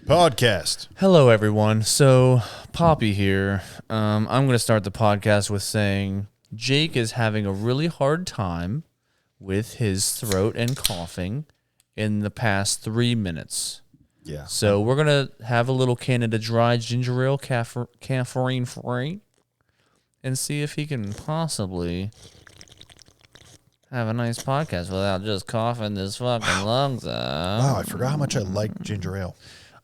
Podcast. Hello, everyone. So, Poppy here. I'm going to start the podcast with saying Jake is having a really hard time with his throat and coughing in the past 3 minutes. Yeah. So, we're going to have a little Canada Dry ginger ale, caffeine free, and see if he can possibly have a nice podcast without just coughing his fucking lungs out. Wow, I forgot how much I like ginger ale.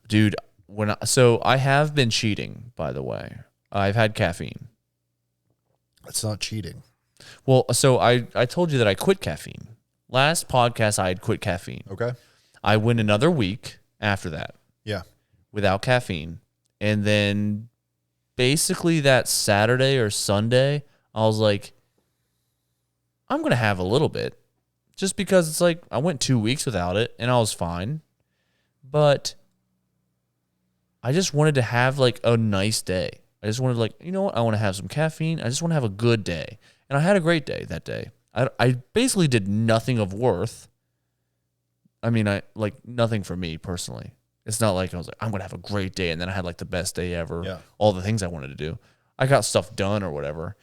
Dude, I have been cheating, by the way. I've had caffeine. It's not cheating. Well, so I told you that I quit caffeine. Last podcast, I had quit caffeine. Okay. I went another week after that. Yeah. Without caffeine. And then basically that Saturday or Sunday, I was like, I'm going to have a little bit. Just because it's like I went 2 weeks without it and I was fine. But I just wanted to have like a nice day. I just wanted you know what? I want to have some caffeine. I just want to have a good day. And I had a great day that day. I basically did nothing of worth. I mean, nothing for me personally. It's not like I was like, I'm going to have a great day. And then I had like the best day ever. Yeah. All the things I wanted to do. I got stuff done or whatever.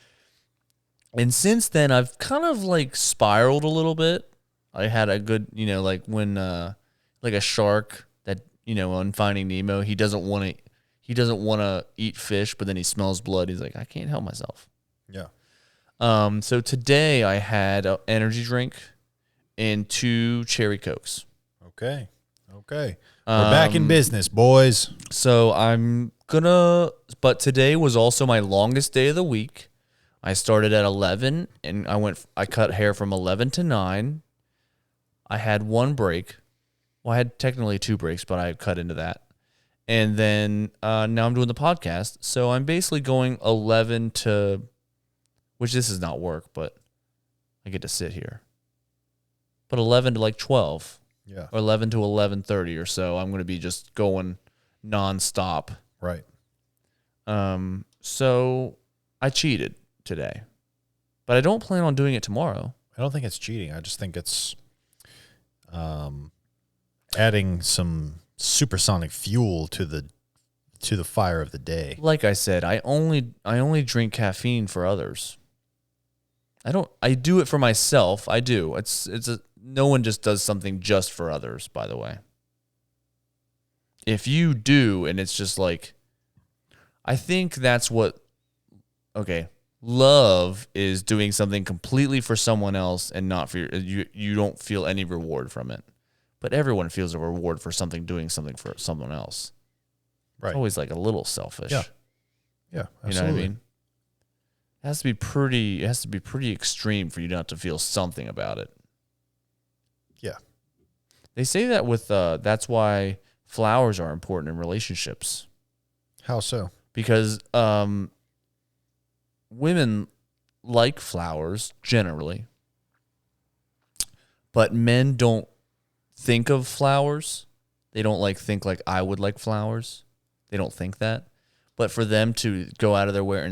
And since then, I've kind of like spiraled a little bit. I had a good, like when like a shark that, on Finding Nemo, he doesn't want to eat fish, but then he smells blood. He's like, I can't help myself. Yeah. So today I had an energy drink and 2 cherry Cokes. Okay. We're back in business, boys. So but today was also my longest day of the week. I started at 11 and I cut hair from 11 to 9. I had 1 break. Well, I had technically 2 breaks, but I cut into that. And then now I'm doing the podcast. So I'm basically going 11 to, which this is not work, but I get to sit here. But 11 to like 12. Yeah. Or 11 to 11:30 or so. I'm going to be just going nonstop. Right. So I cheated today. But I don't plan on doing it tomorrow. I don't think it's cheating. I just think it's adding some supersonic fuel to the fire of the day. Like I said, I only drink caffeine for others. I do it for myself. I do. No one just does something just for others, by the way. If you do, and it's just like, I think that's love is doing something completely for someone else and not for you don't feel any reward from it. But everyone feels a reward for doing something for someone else. Right. It's always like a little selfish. Yeah. Yeah, absolutely. You know what I mean? It has to be pretty extreme for you not to feel something about it. Yeah. They say that that's why flowers are important in relationships. How so? Because women like flowers generally, but men don't think of flowers. They don't think like I would like flowers. They don't think that. But for them to go out of their way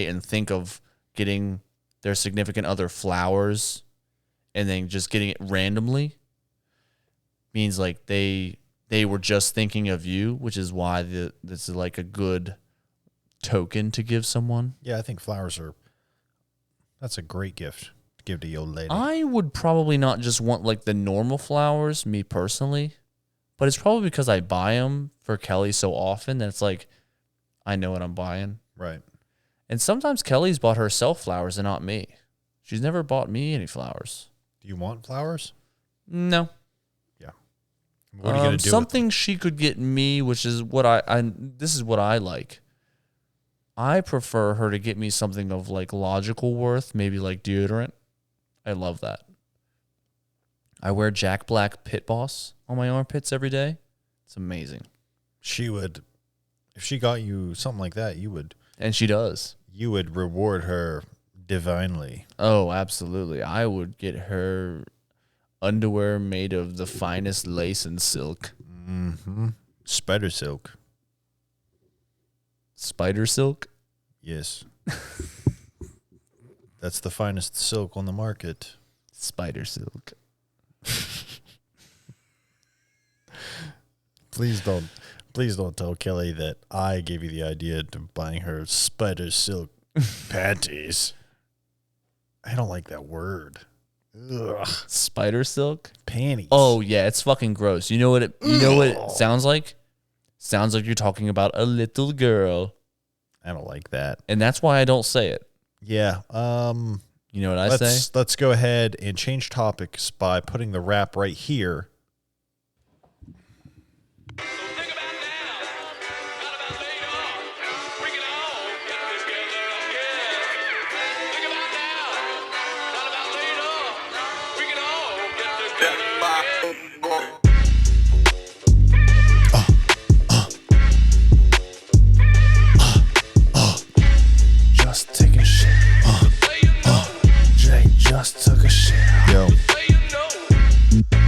and think of getting their significant other flowers and then just getting it randomly means like they were just thinking of you, which is why this is like a good token to give someone. Yeah, I think that's a great gift to give to your lady. I would probably not just want like the normal flowers, me personally, but it's probably because I buy them for Kelly so often that it's like I know what I'm buying. Right. And sometimes Kelly's bought herself flowers and not me. She's never bought me any flowers. Do you want flowers? No. Yeah. What are you going to do? Something she could get me, which is what this is what I like. I prefer her to get me something of like logical worth, maybe like deodorant. I love that. I wear Jack Black Pit Boss on my armpits every day. It's amazing. If she got you something like that, you would. And she does. You would reward her divinely. Oh, absolutely. I would get her underwear made of the finest lace and silk. Mm-hmm. Spider silk. Spider silk? Yes. That's the finest silk on the market. Spider silk. Please don't tell Kelly that I gave you the idea to buying her spider silk panties. I don't like that word. Ugh. Spider silk Panties. Oh yeah, it's fucking gross. You know what it sounds like? Sounds like you're talking about a little girl. I don't like that. And that's why I don't say it. Yeah. You know what I say? Let's go ahead and change topics by putting the rap right here. Just taking shit. Jay just took a shit. Yo.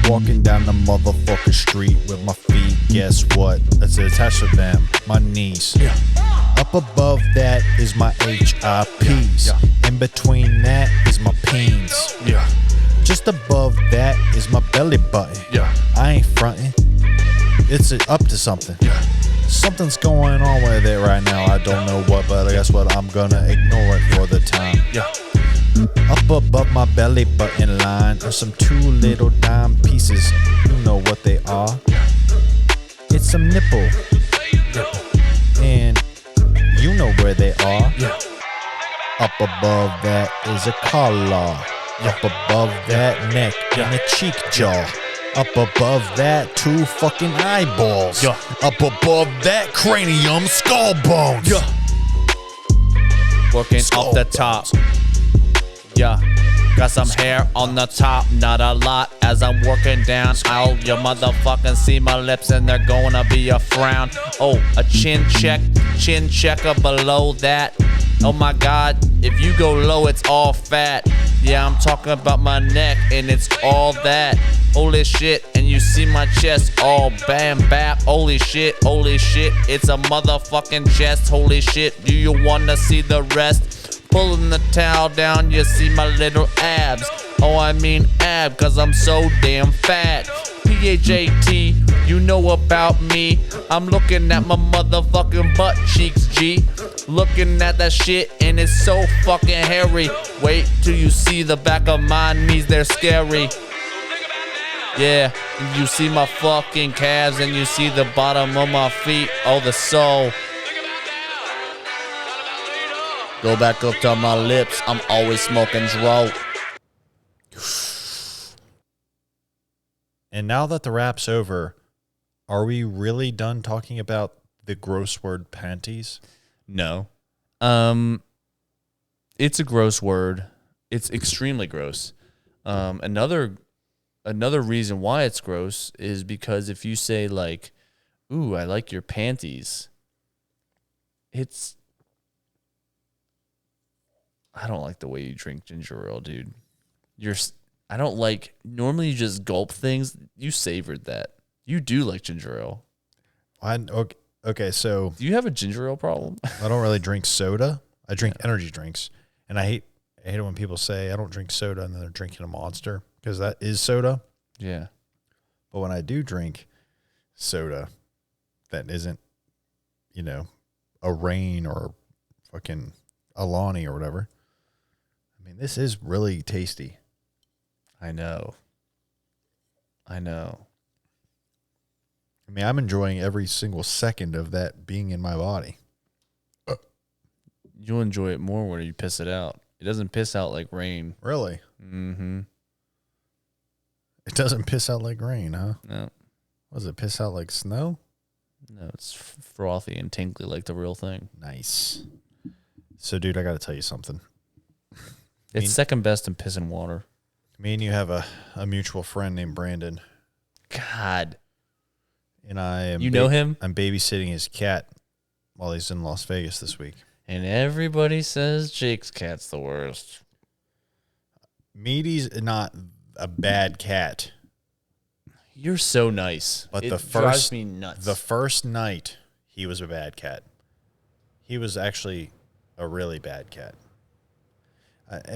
Walking down the motherfucking street with my feet. Guess what? That's attached to them. My knees. Yeah. Up above that is my HIPs. Yeah. In between that is my peens. Yeah. Just above that is my belly button. Yeah. I ain't fronting. It's up to something. Yeah. Something's going on with it right now. I don't know what, but guess what? I'm gonna ignore it for the time. Yeah. Up above my belly button line are some 2 little dime pieces. You know what they are. It's some nipple. And you know where they are. Yeah. Up above that is a collar. Up above that neck and a cheek jaw. Up above that 2 fucking eyeballs. Yeah. Up above that cranium skull bones. Yeah. Working off the top. Yeah. Got some hair on the top, not a lot. As I'm working down, I'll you motherfucking see my lips and they're gonna be a frown. Oh, a chin checker below that. Oh my god, if you go low, it's all fat. Yeah, I'm talking about my neck and it's all that. Holy shit, and you see my chest all bam bap. Holy shit, it's a motherfucking chest. Holy shit, do you wanna see the rest? Pulling the towel down, you see my little abs. Oh, I mean ab, cause I'm so damn fat. PHAT, you know about me. I'm looking at my motherfucking butt cheeks, G. Looking at that shit and it's so fucking hairy. Wait till you see the back of my knees, they're scary. Yeah, and you see my fucking calves and you see the bottom of my feet. Oh, the soul. Go back up to my lips, I'm always smoking dro. And now that the rap's over, are we really done talking about the gross word panties? No. It's a gross word. It's extremely gross. Another reason why it's gross is because if you say like, "Ooh, I like your panties," I don't like the way you drink ginger ale, dude. I don't like, normally you just gulp things. You savored that. You do like ginger ale. Okay, so Do you have a ginger ale problem? I don't really drink soda. I drink energy drinks, and I hate it when people say I don't drink soda and then they're drinking a Monster because that is soda. Yeah. But when I do drink soda, that isn't, a Rain or fucking Alani or whatever. I mean, this is really tasty. I know. I mean, I'm enjoying every single second of that being in my body. You'll enjoy it more when you piss it out. It doesn't piss out like rain. Really? Mm-hmm. It doesn't piss out like rain, huh? No. Does it piss out like snow? No, it's frothy and tinkly like the real thing. Nice. So, dude, I got to tell you something. It's second best in piss and water. Me and you have a mutual friend named Brandon. God. And I am. You know him? I'm babysitting his cat while he's in Las Vegas this week. And everybody says Jake's cat's the worst. Meaty's not a bad cat. You're so nice. But it drives me nuts. The first night, he was a bad cat. He was actually a really bad cat.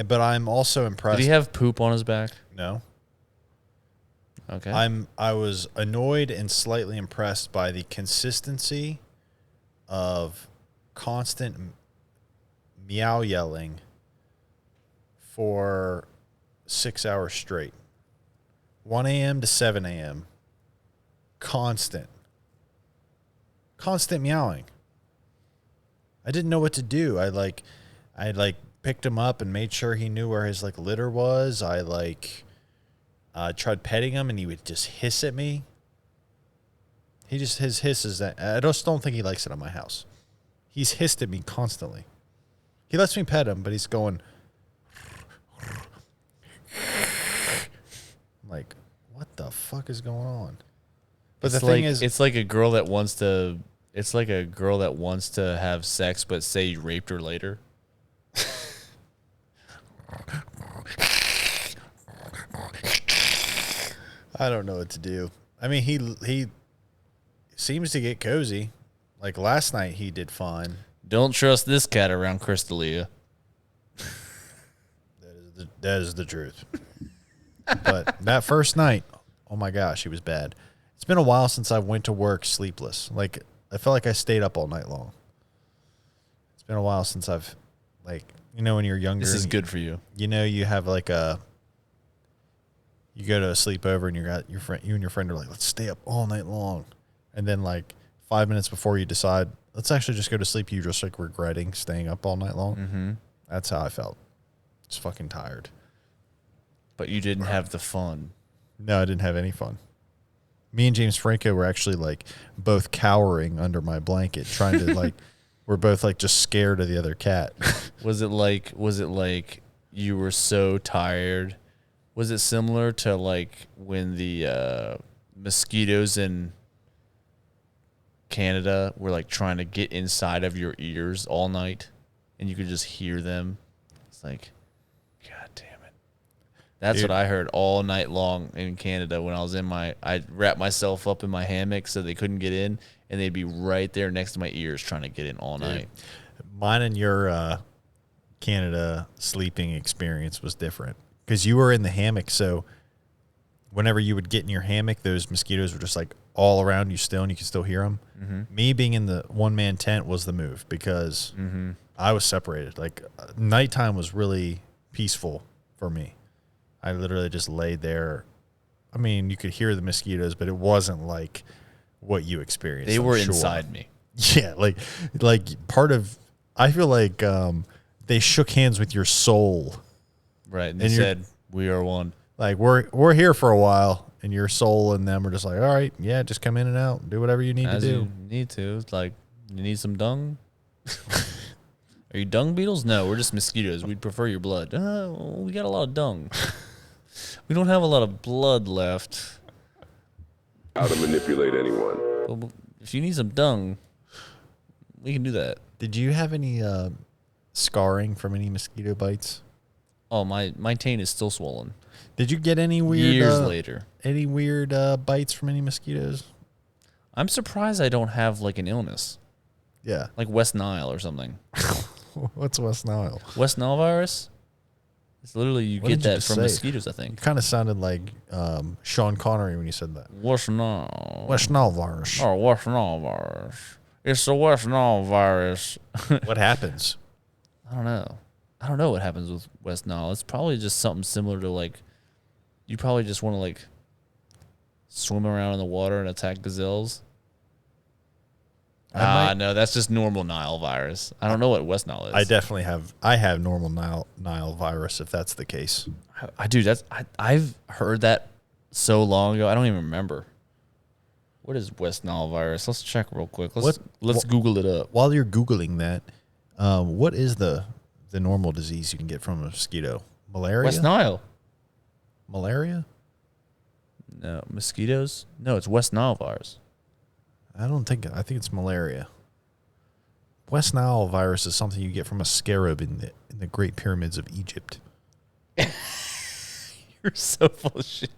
But I'm also impressed. Did he have poop on his back? No. Okay. I was annoyed and slightly impressed by the consistency of constant meow yelling for 6 hours straight. 1 a.m. to 7 a.m. Constant meowing. I didn't know what to do. I picked him up and made sure he knew where his like litter was. I tried petting him and he would just hiss at me. His hiss is that I just don't think he likes it on my house. He's hissed at me constantly. He lets me pet him, but he's going like, what the fuck is going on? But it's the thing is, it's like a girl that wants to. It's like a girl that wants to have sex, but say you raped her later. I don't know what to do. I mean, he seems to get cozy. Like last night, he did fine. Don't trust this cat around Crystalia. That is the truth. But that first night, oh my gosh, he was bad. It's been a while since I went to work sleepless. Like I felt like I stayed up all night long. It's been a while since I've, like, you know, when you're younger. This is good for you. You know, you have like you go to a sleepover and you and your friend are like, let's stay up all night long. And then like 5 minutes before you decide, let's actually just go to sleep, you just like regretting staying up all night long. Mm-hmm. That's how I felt. Just fucking tired. But you didn't have the fun. No, I didn't have any fun. Me and James Franco were actually like both cowering under my blanket, trying to like, we're both like just scared of the other cat. Was it like you were so tired? Was it similar to like when the mosquitoes in Canada were like trying to get inside of your ears all night and you could just hear them? It's like, God damn it. That's Dude. what I heard all night long in Canada when I was I wrapped myself up in my hammock so they couldn't get in, and they'd be right there next to my ears trying to get in all night. Mine and your Canada sleeping experience was different because you were in the hammock. So whenever you would get in your hammock, those mosquitoes were just like all around you still, and you could still hear them. Mm-hmm. Me being in the one-man tent was the move because I was separated. Like nighttime was really peaceful for me. I literally just laid there. I mean, you could hear the mosquitoes, but it wasn't like what you experienced. They were inside me. Yeah, like part of. I feel like they shook hands with your soul, right? And they said, "We are one." Like we're here for a while, and your soul and them are just like, all right, yeah, just come in and out, do whatever you need to do. You need to. It's like, you need some dung. Are you dung beetles? No, we're just mosquitoes. We'd prefer your blood. We got a lot of dung. We don't have a lot of blood left. How to manipulate anyone. Well, if you need some dung, we can do that. Did you have any scarring from any mosquito bites? Oh, my taint is still swollen. Did you get any weird years later? Any weird bites from any mosquitoes? I'm surprised I don't have like an illness. Yeah, like West Nile or something. What's West Nile? West Nile virus. It's literally you get that from mosquitoes. I think. It kind of sounded like Sean Connery when you said that. West Nile. West Nile virus. Oh, West Nile virus. It's the West Nile virus. What happens? I don't know. I don't know what happens with West Nile. It's probably just something similar to like, you probably just want to like swim around in the water and attack gazelles. No, that's just normal Nile virus. I don't know what West Nile is. I definitely have. I have normal Nile virus if that's the case. I do. I've heard that so long ago. I don't even remember. What is West Nile virus? Let's check real quick. Let's Google it up. While you're Googling that, what is the normal disease you can get from a mosquito? Malaria? West Nile. Malaria? No. Mosquitoes? No, it's West Nile virus. I think it's malaria. West Nile virus is something you get from a scarab in the Great Pyramids of Egypt. You're so full of shit.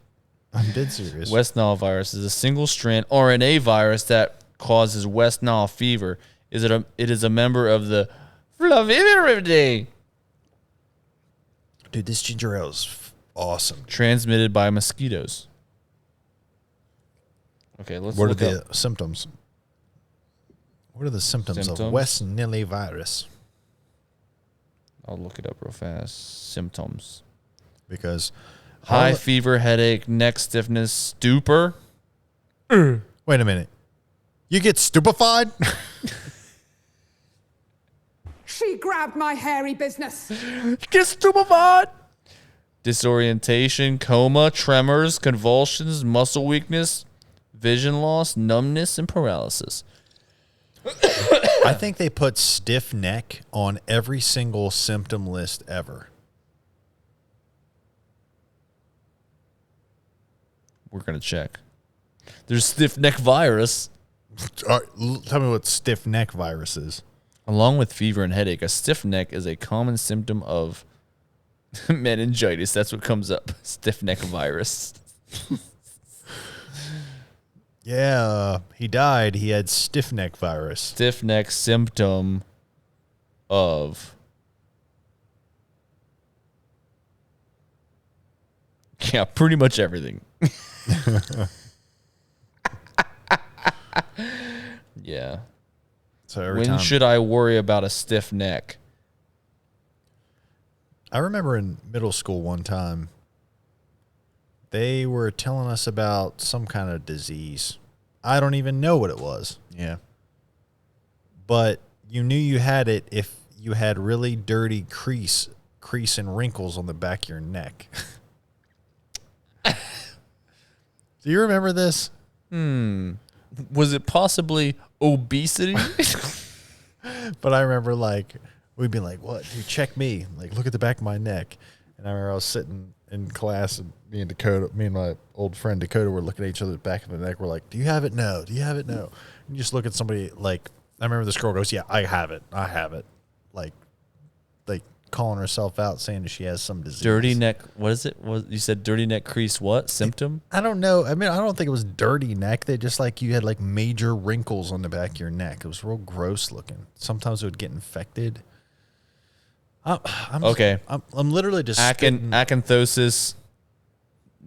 I'm dead serious. West Nile virus is a single-strand RNA virus that causes West Nile fever. It is a member of the Flaviviridae. Dude, this ginger ale is awesome. Transmitted by mosquitoes. Okay, let's What are look the up symptoms? What are the symptoms of Symptoms? West Nile virus? I'll look it up real fast. Symptoms. Because High fever, headache, neck stiffness, stupor. wait a minute. You get stupefied? She grabbed my hairy business. Get stupefied. Disorientation, coma, tremors, convulsions, muscle weakness, vision loss, numbness, and paralysis. I think they put stiff neck on every single symptom list ever. We're going to check. There's stiff neck virus. All right, tell me what stiff neck virus is. Along with fever and headache, a stiff neck is a common symptom of meningitis. That's what comes up. Stiff neck virus. Yeah, he died. He had stiff neck virus. Stiff neck symptom of. Yeah, pretty much everything. Yeah. So every When time, should I worry about a stiff neck? I remember in middle school one time, they were telling us about some kind of disease. I don't even know what it was. Yeah. But you knew you had it if you had really dirty crease and wrinkles on the back of your neck. Do you remember this? Was it possibly obesity? But I remember, like, we'd be like, what? Dude, check me. Like, look at the back of my neck. And I remember I was sitting in class, and me and my old friend Dakota were looking at each other's back of the neck. We're like, do you have it? No. Do you have it? No. And you just look at somebody, like, I remember this girl goes, yeah, I have it. I have it. Like calling herself out, saying that she has some disease. Dirty neck. What is it? You said dirty neck crease. What symptom? I don't know. I mean, I don't think it was dirty neck. They just, like, you had, like, major wrinkles on the back of your neck. It was real gross looking. Sometimes it would get infected. I'm Okay. I'm literally just spitting. Acanthosis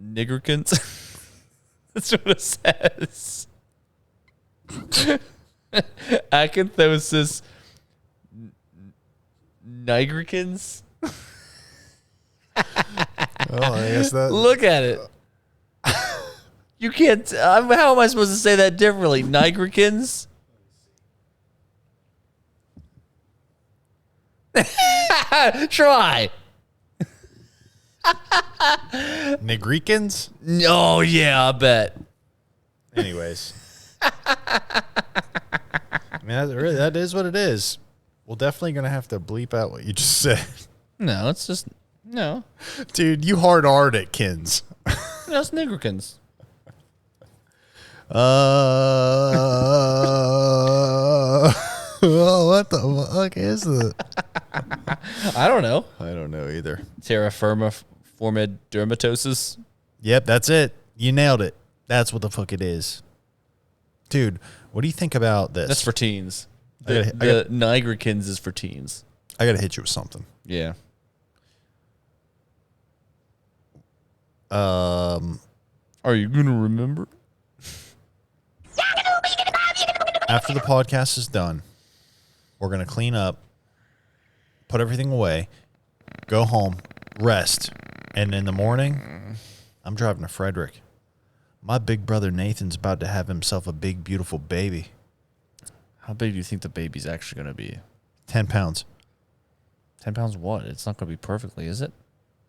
nigricans. That's what it says. Acanthosis nigricans. Oh, I guess that. Look at it. You can't. How am I supposed to say that differently? Nigricans. Try. Negricans? Oh yeah, I bet. Anyways. I mean, that is what it is. We're definitely going to have to bleep out what you just said. No, it's just no. Dude, you hard-R'd it, Kins. No, it's nigricans. What the fuck is it? I don't know. I don't know either. Terra firma dermatosis. Yep, that's it. You nailed it. That's what the fuck it is. Dude, what do you think about this? That's for teens. I The nigricans is for teens. I got to hit you with something. Yeah. Are you gonna remember? After the podcast is done, we're going to clean up, put everything away, go home, rest, and in the morning, I'm driving to Frederick. My big brother Nathan's about to have himself a big, beautiful baby. How big do you think the baby's actually gonna be? 10 pounds. 10 pounds what? It's not gonna be perfectly, is it?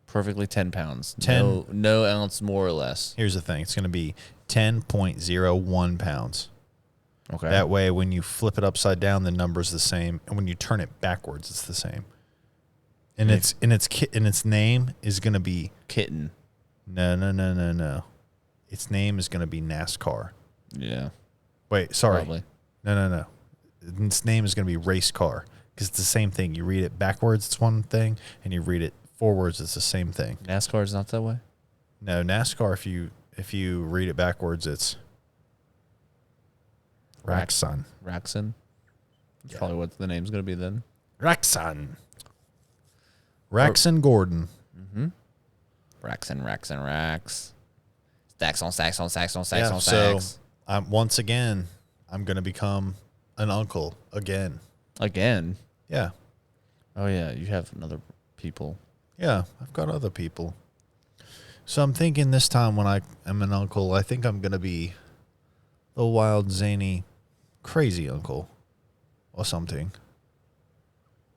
Perfectly 10 pounds. 10. No ounce more or less. Here's the thing. It's going to be 10.01 pounds. Okay. That way, when you flip it upside down, the number's the same. And when you turn it backwards, it's the same. And its name is going to be... Kitten. No. Its name is going to be NASCAR. Yeah. Wait, sorry. Probably. No. Its name is going to be race car because it's the same thing. You read it backwards, it's one thing, and you read it forwards, it's the same thing. NASCAR is not that way? No, NASCAR, if you read it backwards, it's Raxon. Raxon? That's probably what the name's gonna be then. Raxon Gordon. Mm-hmm. Rax. Stacks on stacks on stacks on stacks Yeah, on so stacks. once again, I'm going to become an uncle again. Again. Yeah. Oh yeah, you have another people. Yeah, I've got other people. So I'm thinking this time when I am an uncle, I think I'm going to be the wild, zany, crazy uncle or something.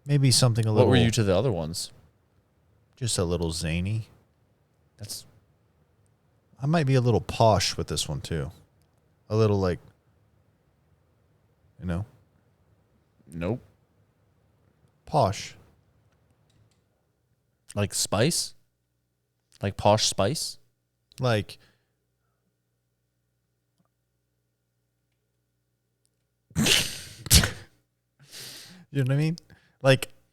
Maybe something a little... What were you to the other ones? Just a little zany. That's I might be a little posh with this one, too. A little, like, nope. posh. Like spice? Like posh spice? Like... You know what I mean?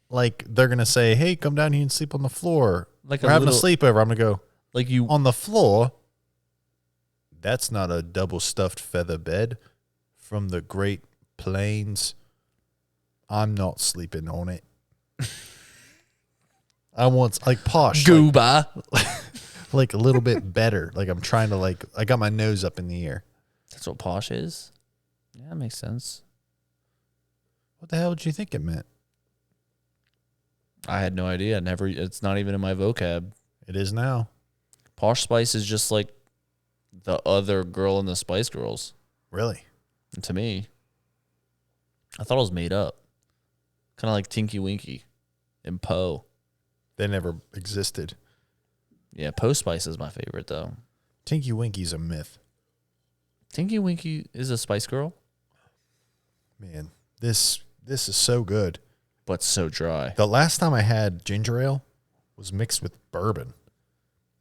Like they're gonna say, "Hey, come down here and sleep on the floor." Like we're a having little- a sleepover. I'm gonna go Like you on the floor. That's not a double stuffed feather bed from the Great Plains. I'm not sleeping on it. I want like posh, gooba. like a little bit better. Like I'm trying to I got my nose up in the air. That's what posh is? Yeah, that makes sense. What the hell did you think it meant? I had no idea. Never. It's not even in my vocab. It is now. Posh Spice is just like the other girl in the Spice Girls. Really? And to me, I thought it was made up. Kind of like Tinky Winky and Poe. They never existed. Yeah, Poe Spice is my favorite though. Tinky Winky's a myth. Tinky Winky is a Spice Girl, Man, this is so good. but so dry. The last time I had ginger ale was mixed with bourbon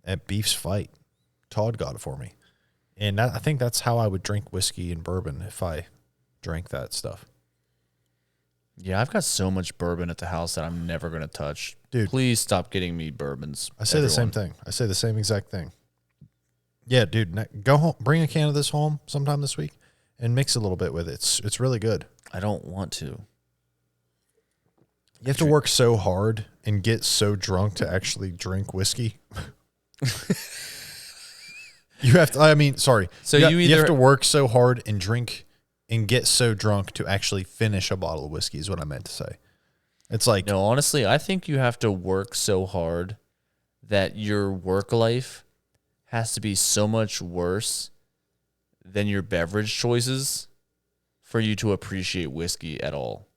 at Beef's Fight. Todd got it for me. And I think that's how I would drink whiskey and bourbon if I drank that stuff. Yeah, I've got so much bourbon at the house that I'm never going to touch. Dude. Please stop getting me bourbons. I say the same thing. I say the same exact thing. Yeah, dude, go home, bring a can of this home sometime this week and mix a little bit with it. It's really good. I don't want to. You have to work so hard and get so drunk to actually drink whiskey. You have to, I mean, sorry. So you you have either- to work so hard and drink and get so drunk to actually finish a bottle of whiskey is what I meant to say. It's like, No, honestly, I think you have to work so hard that your work life has to be so much worse than your beverage choices for you to appreciate whiskey at all.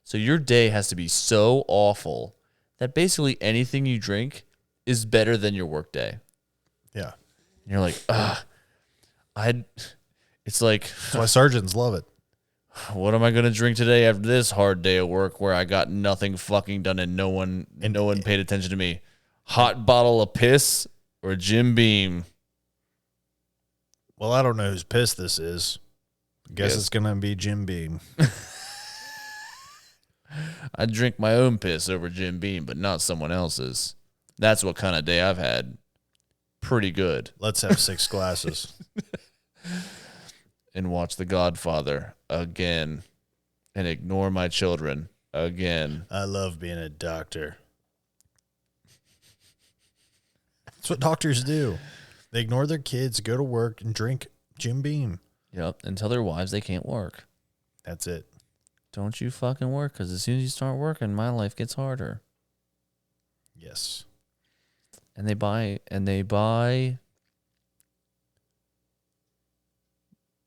So your day has to be so awful that basically anything you drink is better than your work day. yeah. And you're like, it's like, That's why surgeons love it. what am I going to drink today after this hard day of work where I got nothing fucking done and no one paid attention to me? Hot bottle of piss or Jim Beam? Well, I don't know whose piss this is. Guess Yes. it's going to be Jim Beam. I drink my own piss over Jim Beam, but not someone else's. That's what kind of day I've had. Pretty good. Let's have 6 glasses. And watch The Godfather again. And ignore my children again. I love being a doctor. That's what doctors do. They ignore their kids, go to work, and drink Jim Beam. Yep. And tell their wives they can't work. That's it. Don't you fucking work, because as soon as you start working, my life gets harder. Yes. And they buy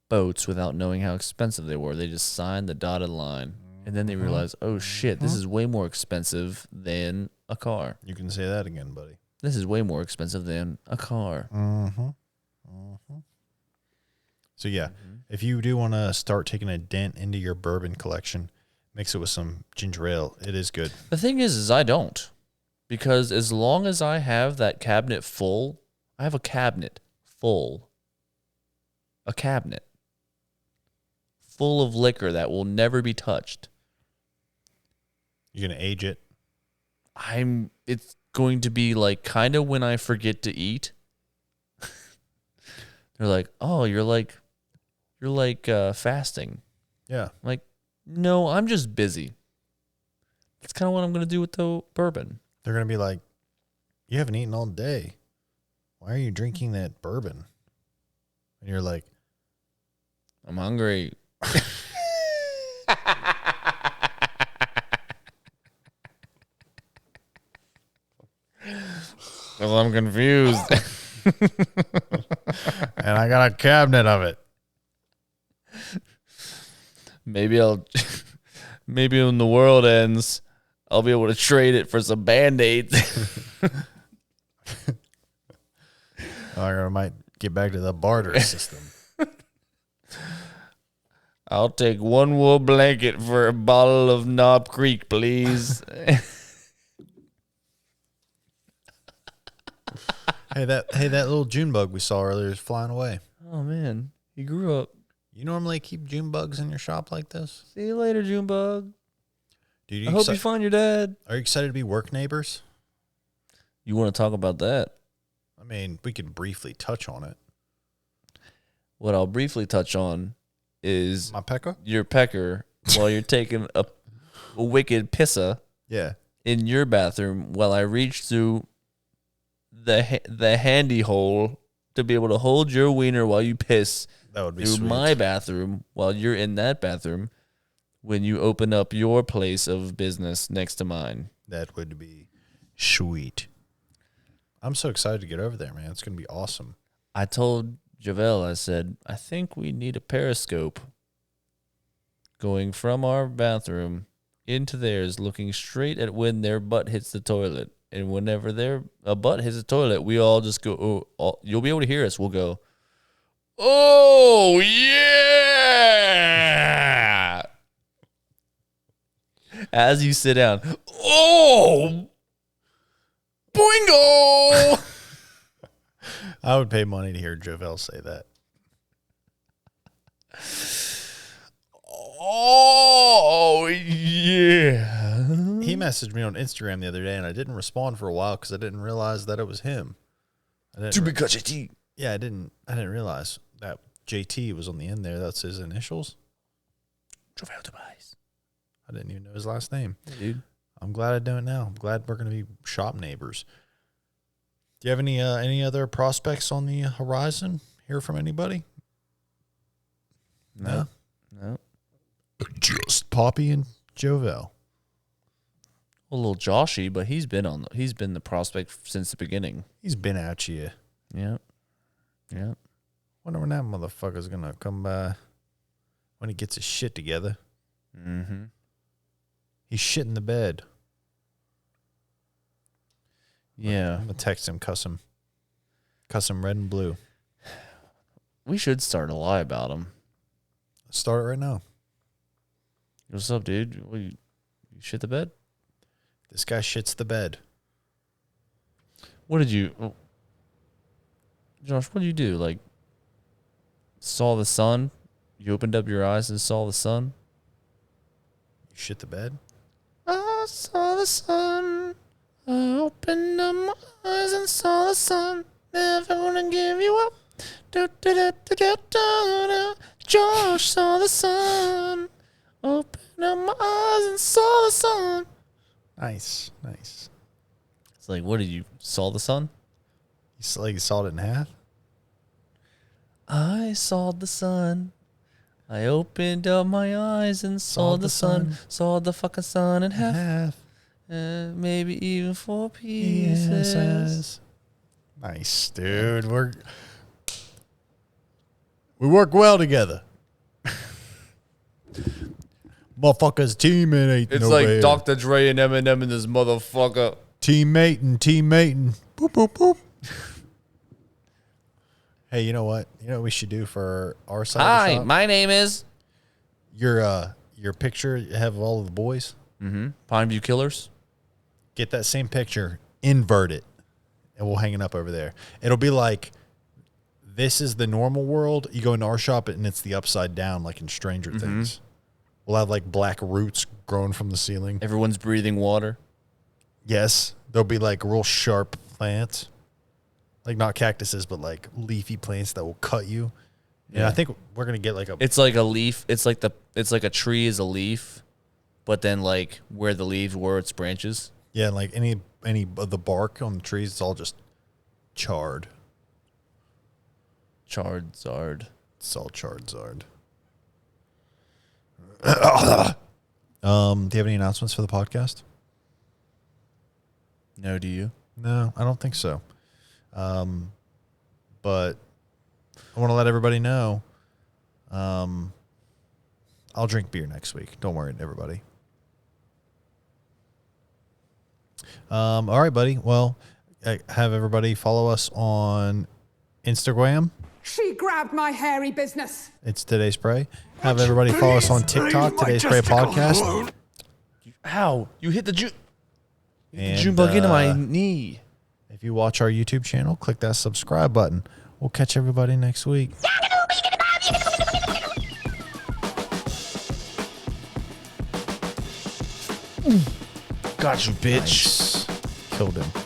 boats without knowing how expensive they were. They just signed the dotted line. And then they realize, oh shit, this is way more expensive than a car. You can say that again, buddy. This is way more expensive than a car. So, yeah, if you do want to start taking a dent into your bourbon collection, mix it with some ginger ale. It is good. The thing is I don't. Because as long as I have that cabinet full, I have a cabinet full. A cabinet full of liquor that will never be touched. You're going to age it. It's going to be like kind of when I forget to eat. They're like, "Oh, you're like fasting." Yeah. I'm like, no, I'm just busy. That's kind of what I'm going to do with the bourbon. They're going to be like, you haven't eaten all day. Why are you drinking that bourbon? And you're like, I'm hungry. Well, I'm confused. And I got a cabinet of it. Maybe when the world ends, I'll be able to trade it for some Band-Aids. I might get back to the barter system. I'll take one wool blanket for a bottle of Knob Creek, please. Hey, that little June bug we saw earlier is flying away. Oh, man. He grew up. You normally keep June bugs in your shop like this? See you later, Junebug. Dude, I hope you find your dad. Are you excited to be work neighbors? You want to talk about that? I mean, we could briefly touch on it. What I'll briefly touch on is My pecker? your pecker while you're taking a wicked pissa Yeah. in your bathroom while I reach through the handy hole to be able to hold your wiener while you piss That would be through sweet. my bathroom while you're in that bathroom when you open up your place of business next to mine. That would be sweet. I'm so excited to get over there, man. It's going to be awesome. I told Javel, I said, I think we need a periscope going from our bathroom into theirs, looking straight at when their butt hits the toilet. And whenever their butt hits the toilet, we all just go, you'll be able to hear us. We'll go, oh, yeah. As you sit down, oh, boingo. I would pay money to hear Jovel say that. Oh, yeah. He messaged me on Instagram the other day, and I didn't respond for a while because I didn't realize that it was him. I didn't Yeah, I didn't realize that JT was on the end there. That's his initials. Jovel Tobias. I didn't even know his last name. Hey, dude. I'm glad I do it now. I'm glad we're going to be shop neighbors. Do you have any other prospects on the horizon? Hear from anybody? No. Just Poppy and Jovel. A little Joshy, but he's been the prospect since the beginning. He's been at you. Yeah. Wonder when that motherfucker's going to come by when he gets his shit together. Mm-hmm. He's shit in the bed. Yeah. I'm going to text him, cuss him red and blue. We should start a lie about him. Let's start it right now. What's up, dude? What, you shit the bed? This guy shits the bed. What did you... Josh, what did you do? Like, saw the sun? You opened up your eyes and saw the sun? You shit the bed? I saw the sun. I opened up my eyes and saw the sun. Never gonna give you up. Josh saw the sun. Opened up my eyes and saw the sun. Nice. It's like, what did you saw the sun? You sawed it in half? I saw the sun. I opened up my eyes and saw the sun. Saw the fucking sun in half. Maybe even 4 pieces. Yes. Nice, dude. We work well together. Motherfuckers teammating. It's like Dr. Dre and Eminem and this motherfucker. Teammating. Boop, boop, boop. Hey, you know what? You know what we should do for our side of the Hi, shop? my name is... Your picture, you have all of the boys. Mm-hmm. Pineview Killers. Get that same picture, invert it, and we'll hang it up over there. It'll be like, this is the normal world. You go into our shop, and it's the upside down, like in Stranger Things. We'll have like black roots growing from the ceiling. Everyone's breathing water. Yes, there'll be like real sharp plants, like not cactuses, but like leafy plants that will cut you. Yeah, I think we're gonna get like a. It's like a leaf. It's like a tree is a leaf, but then like where the leaves were, its branches. Yeah, like any of the bark on the trees, it's all just charred. Charizard. It's all Charizard. Do you have any announcements for the podcast? No, do you? No, I don't think so. But I want to let everybody know. I'll drink beer next week. Don't worry, everybody. All right, buddy. Well, have everybody follow us on Instagram. She grabbed my hairy business. It's Today Spray. Have everybody follow us on TikTok, Today Spray Podcast. Ow! You hit the June. And, June bug into my knee. If you watch our YouTube channel, click that subscribe button. We'll catch everybody next week. Got you, bitch. Nice. Killed him.